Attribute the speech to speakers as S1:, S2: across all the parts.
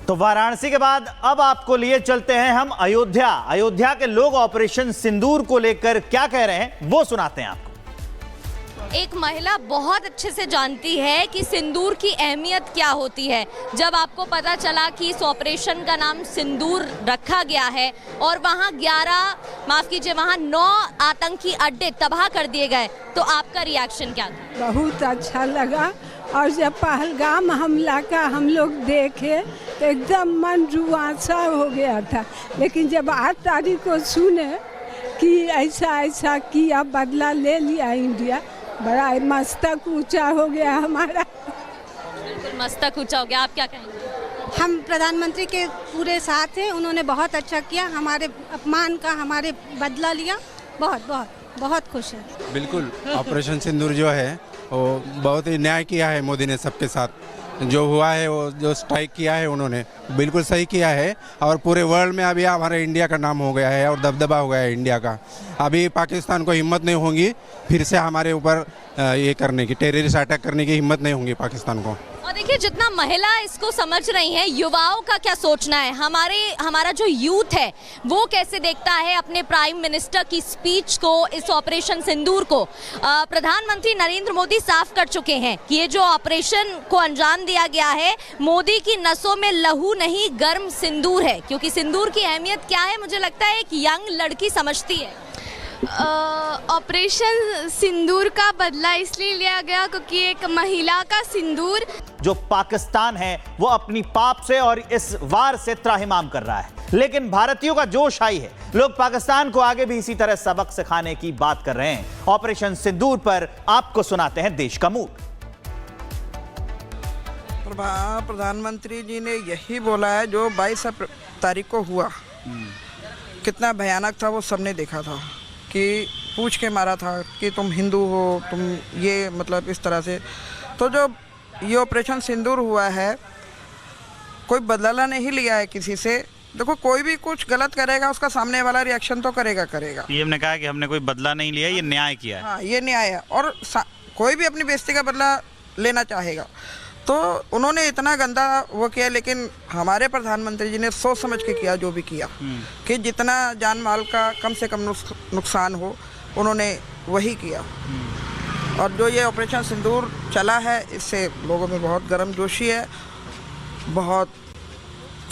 S1: तो वाराणसी के बाद अब आपको लिए चलते हैं हम अयोध्या। अयोध्या के लोग ऑपरेशन सिंदूर को लेकर क्या कह रहे हैं वो सुनाते हैं आपको।
S2: एक महिला बहुत अच्छे से जानती है कि सिंदूर की अहमियत क्या होती है। जब आपको पता चला कि इस ऑपरेशन का नाम सिंदूर रखा गया है और वहाँ 9 आतंकी अड्डे तबाह कर दिए गए, तो आपका रिएक्शन क्या था?
S3: बहुत अच्छा लगा। और जब पहलगाम हमला का हम लोग देखे तो एकदम मन रुआंसा हो गया था। लेकिन जब 8 तारीख को सुने कि ऐसा ऐसा किया, बदला ले लिया इंडिया, बड़ा मस्तक ऊंचा हो गया हमारा।
S2: बिल्कुल मस्तक ऊंचा हो गया। आप क्या कहेंगे?
S4: हम प्रधानमंत्री के पूरे साथ हैं। उन्होंने बहुत अच्छा किया, हमारे अपमान का हमारे बदला लिया। बहुत बहुत बहुत खुश है।
S5: बिल्कुल ऑपरेशन सिंदूर जो है वो बहुत ही न्याय किया है मोदी ने सबके साथ। जो हुआ है वो जो स्ट्राइक किया है उन्होंने बिल्कुल सही किया है। और पूरे वर्ल्ड में अभी हमारे इंडिया का नाम हो गया है और दबदबा हो गया है इंडिया का। अभी पाकिस्तान को हिम्मत नहीं होगी फिर से हमारे ऊपर ये करने की, टेररिस्ट अटैक करने की हिम्मत नहीं होगी पाकिस्तान को।
S2: और देखिए, जितना महिला इसको समझ रही हैं, युवाओं का क्या सोचना है, हमारा जो यूथ है वो कैसे देखता है अपने प्राइम मिनिस्टर की स्पीच को, इस ऑपरेशन सिंदूर को। प्रधानमंत्री नरेंद्र मोदी साफ कर चुके हैं कि ये जो ऑपरेशन को अंजाम दिया गया है, मोदी की नसों में लहू नहीं गर्म सिंदूर है। क्योंकि सिंदूर की अहमियत क्या है, मुझे लगता है एक यंग लड़की समझती है।
S6: ऑपरेशन सिंदूर का बदला इसलिए लिया गया क्योंकि एक महिला का सिंदूर,
S1: जो पाकिस्तान है वो अपनी पाप से और इस वार से त्राहिमाम कर रहा है, लेकिन भारतीयों का जोश आई है। लोग पाकिस्तान को आगे भी इसी तरह सबक सिखाने की बात कर रहे हैं। ऑपरेशन सिंदूर पर आपको सुनाते हैं देश का मूड।
S7: प्रधानमंत्री जी ने यही बोला है जो 22 तारीख को हुआ, कितना भयानक था वो सबने देखा था। कि पूछ के मारा था कि तुम हिंदू हो, तुम ये मतलब इस तरह से। तो जो ये ऑपरेशन सिंदूर हुआ है, कोई बदला नहीं लिया है किसी से। देखो, कोई भी कुछ गलत करेगा उसका सामने वाला रिएक्शन तो करेगा।
S8: पीएम ने कहा कि हमने कोई बदला नहीं लिया, ये न्याय किया है।
S7: हाँ, ये न्याय है। और कोई भी अपनी बेइज्जती का बदला लेना चाहेगा। तो उन्होंने इतना गंदा वो किया, लेकिन हमारे प्रधानमंत्री जी ने सोच समझ के किया जो भी किया, कि जितना जान माल का कम से कम नुकसान हो, उन्होंने वही किया। और जो ये ऑपरेशन सिंदूर चला है, इससे लोगों में बहुत गर्मजोशी है। बहुत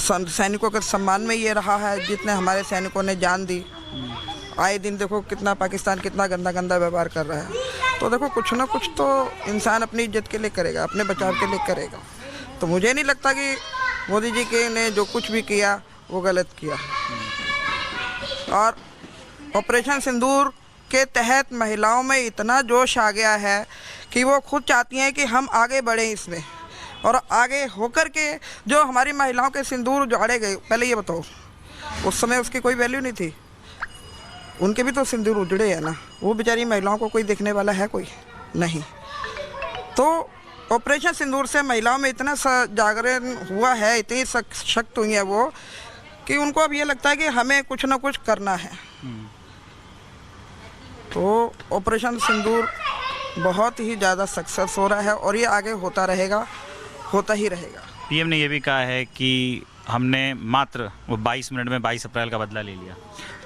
S7: सैनिकों के सम्मान में ये रहा है, जितने हमारे सैनिकों ने जान दी। आए दिन देखो कितना पाकिस्तान कितना गंदा गंदा व्यवहार कर रहा है। तो देखो, कुछ ना कुछ तो इंसान अपनी इज्जत के लिए करेगा, अपने बचाव के लिए करेगा। तो मुझे नहीं लगता कि मोदी जी के ने जो कुछ भी किया वो गलत किया। और ऑपरेशन सिंदूर के तहत महिलाओं में इतना जोश आ गया है कि वो खुद चाहती हैं कि हम आगे बढ़ें इसमें, और आगे होकर के जो हमारी महिलाओं के सिंदूर उजाड़े गए। पहले ये बताओ, उस समय उसकी कोई वैल्यू नहीं थी, उनके भी तो सिंदूर उजड़े हैं ना। वो बेचारी महिलाओं को कोई देखने वाला है कोई नहीं। तो ऑपरेशन सिंदूर से महिलाओं में इतना जागरण हुआ है, इतनी सशक्त हुई है वो, कि उनको अब ये लगता है कि हमें कुछ ना कुछ करना है। तो ऑपरेशन सिंदूर बहुत ही ज़्यादा सक्सेस हो रहा है और ये आगे होता रहेगा, होता ही रहेगा।
S8: पीएम ने ये भी कहा है कि हमने मात्र वो 22 मिनट में 22 अप्रैल का बदला ले लिया।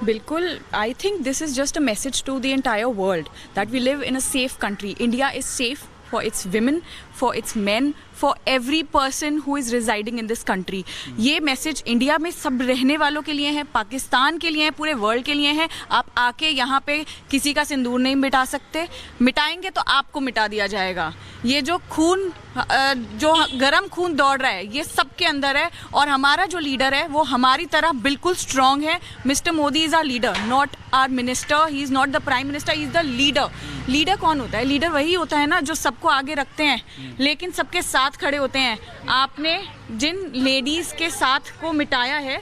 S9: बिल्कुल, I think this is just a message to the entire world that we live in a safe country. India is safe for its women, for its men, for every person who is residing in this country. ये message India में सब रहने वालों के लिए है, पाकिस्तान के लिए है, पूरे वर्ल्ड के लिए है। आप आके यहाँ पे किसी का सिंदूर नहीं मिटा सकते, मिटाएंगे तो आपको मिटा दिया जाएगा। ये जो खून, जो गर्म खून दौड़ रहा है, ये सबके अंदर है। और हमारा जो लीडर है वो हमारी तरह बिल्कुल स्ट्रॉन्ग है। Mister Modi is our leader, not our minister. He is not the prime minister, he is the leader. Leader कौन होता है? लीडर वही होता है ना जो सबको आगे रखते हैं लेकिन सबके साथ खड़े होते हैं। आपने जिन लेडीज़ के साथ को मिटाया है,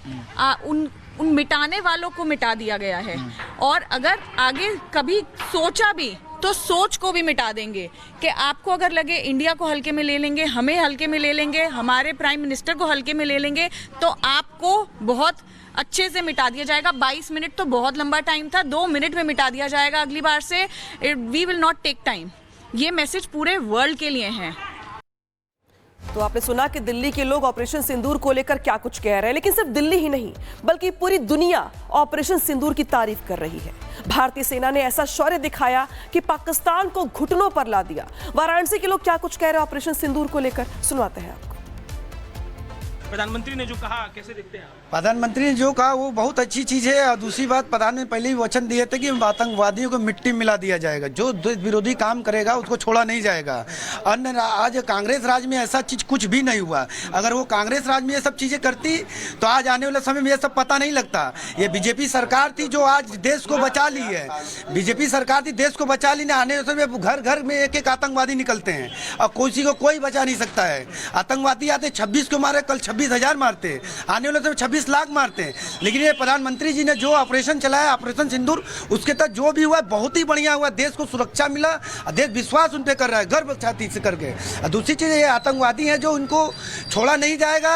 S9: उन मिटाने वालों को मिटा दिया गया है। और अगर आगे कभी सोचा भी तो सोच को भी मिटा देंगे कि आपको अगर लगे इंडिया को हल्के में ले लेंगे, हमें हल्के में ले लेंगे, हमारे प्राइम मिनिस्टर को हल्के में ले लेंगे, तो आपको बहुत अच्छे से मिटा दिया जाएगा। 22 मिनट तो बहुत लंबा टाइम था, 2 मिनट में मिटा दिया जाएगा अगली बार से। We will not take time. ये मैसेज पूरे वर्ल्ड के लिए है।
S10: तो आपने सुना कि दिल्ली के लोग ऑपरेशन सिंदूर को लेकर क्या कुछ कह रहे हैं, लेकिन सिर्फ दिल्ली ही नहीं बल्कि पूरी दुनिया ऑपरेशन सिंदूर की तारीफ कर रही है। भारतीय सेना ने ऐसा शौर्य दिखाया कि पाकिस्तान को घुटनों पर ला दिया। वाराणसी के लोग क्या कुछ कह रहे हैं ऑपरेशन सिंदूर को लेकर, सुनवाते हैं आपको।
S11: प्रधानमंत्री ने जो कहा कैसे देखते हैं आप?
S12: प्रधानमंत्री ने जो कहा वो बहुत अच्छी चीज़ है। और दूसरी बात, प्रधान ने पहले ही वचन दिए थे कि आतंकवादियों को मिट्टी मिला दिया जाएगा, जो विरोधी काम करेगा उसको छोड़ा नहीं जाएगा। अन्य आज कांग्रेस राज में ऐसा चीज़ कुछ भी नहीं हुआ। अगर वो कांग्रेस राज में ये सब चीज़ें करती तो आज आने वाले समय में ये सब पता नहीं लगता। ये बीजेपी सरकार थी जो आज देश को बचा ली है। बीजेपी सरकार थी, देश को बचा ली। आने वाले समय घर घर में एक एक आतंकवादी निकलते हैं और किसी को कोई बचा नहीं सकता है। आतंकवादी आते 26 को मारे, कल 26,000 मारते, आने वाले समय 26 लाख मारते हैं। लेकिन ये प्रधानमंत्री जी ने जो ऑपरेशन चलाया, ऑपरेशन सिंदूर, उसके तहत जो भी हुआ बहुत ही बढ़िया हुआ। देश को सुरक्षा मिला, देश विश्वास उन पे कर रहा है, गर्व छाती से करके। दूसरी चीज़, ये आतंकवादी हैं जो उनको छोड़ा नहीं जाएगा।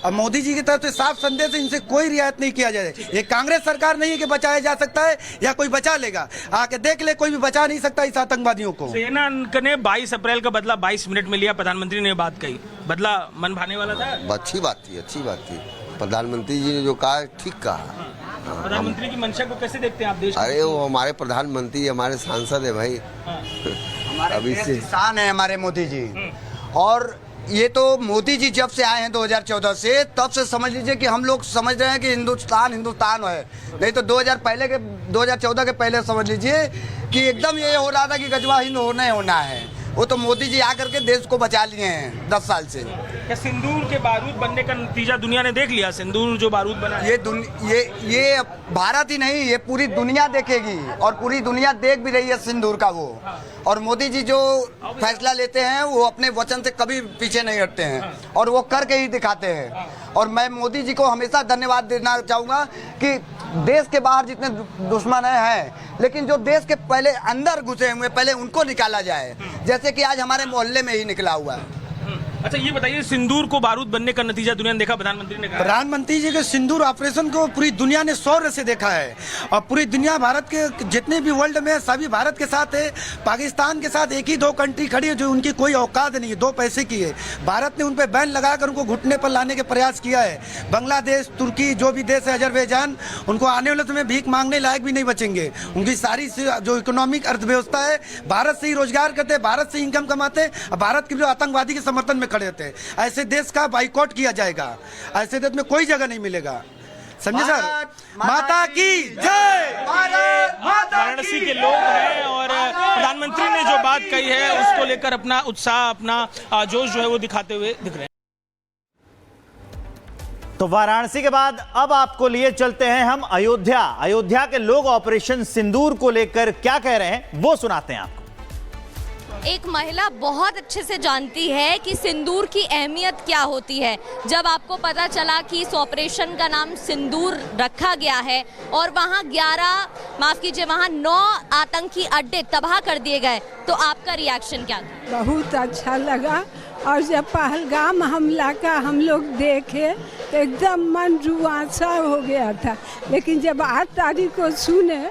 S12: और मोदी जी की तरफ से साफ संदेश है, इनसे कोई रियायत नहीं किया जाए। ये कांग्रेस सरकार नहीं है कि बचाया जा सकता है या कोई बचा लेगा। आके देख ले, कोई भी बचा नहीं सकता इस आतंकवादियों को।
S11: सेना ने 22 अप्रैल का बदला 22 मिनट में लिया। प्रधानमंत्री ने बात कही, बदला मन भाने वाला था।
S13: अच्छी बात थी, अच्छी बात थी। प्रधानमंत्री जी ने जो कहा ठीक कहा।
S11: प्रधानमंत्री की मंशा को कैसे देखते हैं आप देश?
S13: अरे वो हमारे प्रधानमंत्री, हमारे सांसद है भाई।
S14: अभी किसान है हमारे मोदी जी। और ये तो मोदी जी जब से आए हैं 2014 से, तब से समझ लीजिए कि हम लोग समझ रहे हैं कि हिंदुस्तान है। नहीं तो 2014 के पहले समझ लीजिए कि एकदम ये हो रहा था कि गजवा हिंद होना है। वो तो मोदी जी आकर के देश को बचा लिए हैं 10 साल से।
S11: क्या सिंदूर के बारूद बनने का नतीजा दुनिया ने देख लिया? सिंदूर जो बारूद बना,
S14: ये भारत ही नहीं, ये पूरी दुनिया देखेगी और पूरी दुनिया देख भी रही है सिंदूर का वो। और मोदी जी जो फैसला लेते हैं वो अपने वचन से कभी पीछे नहीं हटते हैं और वो करके ही दिखाते हैं। और मैं मोदी जी को हमेशा धन्यवाद देना चाहूँगा कि देश के बाहर जितने दुश्मन हैं, लेकिन जो देश के पहले अंदर घुसे हुए पहले उनको निकाला जाए, जैसे कि आज हमारे मोहल्ले में ही निकला हुआ है।
S11: अच्छा ये बताइए, सिंदूर को बारूद बनने का नतीजा दुनिया ने देखा, प्रधानमंत्री ने कहा।
S12: प्रधानमंत्री जी के सिंदूर ऑपरेशन को पूरी दुनिया ने शौर्य से देखा है। और पूरी दुनिया, भारत के जितने भी वर्ल्ड में, सभी भारत के साथ है। पाकिस्तान के साथ एक ही दो कंट्री खड़ी है जो उनकी कोई औकात नहीं है, 2 पैसे की है। भारत ने उन पर बैन लगाकर उनको घुटने पर लाने के प्रयास किया है। बांग्लादेश, तुर्की, जो भी देश है, अजरबैजान, उनको आने वाले समय भीख मांगने लायक भी नहीं बचेंगे। उनकी सारी जो इकोनॉमिक अर्थव्यवस्था है, भारत से ही रोजगार करते, भारत से इनकम कमाते, और भारत के जो आतंकवादी के समर्थन में खड़े होते हैं। ऐसे देश का बाइकआउट किया जाएगा, ऐसे देश में कोई जगह नहीं मिलेगा। समझे सर? माता की जय।
S11: वाराणसी के लोग हैं और प्रधानमंत्री ने जो बात कही है उसको लेकर अपना उत्साह, अपना जोश जो है वो दिखाते हुए दिख रहे हैं।
S1: तो वाराणसी के बाद अब आपको लिए चलते हैं हम अयोध्या के लोग ऑपरेशन सिंदूर को लेकर क्या कह रहे हैं वो सुनाते हैं आपको।
S2: एक महिला बहुत अच्छे से जानती है कि सिंदूर की अहमियत क्या होती है। जब आपको पता चला कि इस ऑपरेशन का नाम सिंदूर रखा गया है और वहाँ 9 आतंकी अड्डे तबाह कर दिए गए, तो आपका रिएक्शन क्या था?
S3: बहुत अच्छा लगा। और जब पहलगाम हमला का हम लोग देखे तो एकदम मन रुआंसा हो गया था। लेकिन जब 8 तारीख को सुने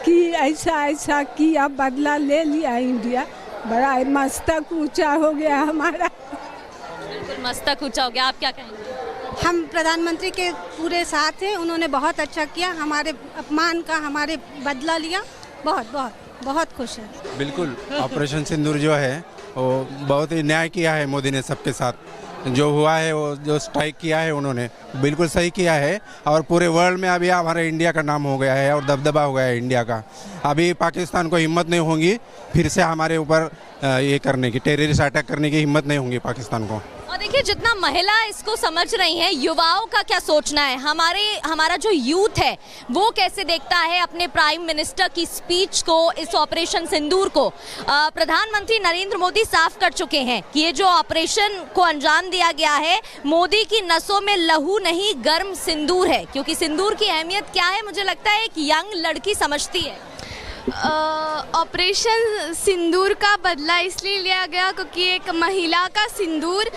S3: कि ऐसा किया, बदला ले लिया इंडिया, बड़ा मस्तक ऊंचा हो गया हमारा।
S2: बिल्कुल मस्तक ऊंचा हो गया। आप क्या कहेंगे?
S4: हम प्रधानमंत्री के पूरे साथ हैं, उन्होंने बहुत अच्छा किया, हमारे अपमान का हमारे बदला लिया। बहुत बहुत बहुत खुश है।
S5: बिल्कुल, ऑपरेशन सिंदूर जो है वो बहुत ही न्याय किया है मोदी ने सबके साथ। जो हुआ है, वो जो स्ट्राइक किया है उन्होंने बिल्कुल सही किया है। और पूरे वर्ल्ड में अभी हमारे इंडिया का नाम हो गया है और दबदबा हो गया है इंडिया का। अभी पाकिस्तान को हिम्मत नहीं होगी फिर से हमारे ऊपर ये करने की, टेररिस्ट अटैक करने की हिम्मत नहीं होगी पाकिस्तान को।
S2: और देखिए, जितना महिला इसको समझ रही हैं, युवाओं का क्या सोचना है, हमारा जो यूथ है वो कैसे देखता है अपने प्राइम मिनिस्टर की स्पीच को, इस ऑपरेशन सिंदूर को। प्रधानमंत्री नरेंद्र मोदी साफ कर चुके हैं कि ये जो ऑपरेशन को अंजाम दिया गया है, मोदी की नसों में लहू नहीं, गर्म सिंदूर है। क्योंकि सिंदूर की अहमियत क्या है, मुझे लगता है एक यंग लड़की समझती है।
S6: ऑपरेशन सिंदूर का बदला इसलिए लिया गया क्योंकि एक महिला का सिंदूर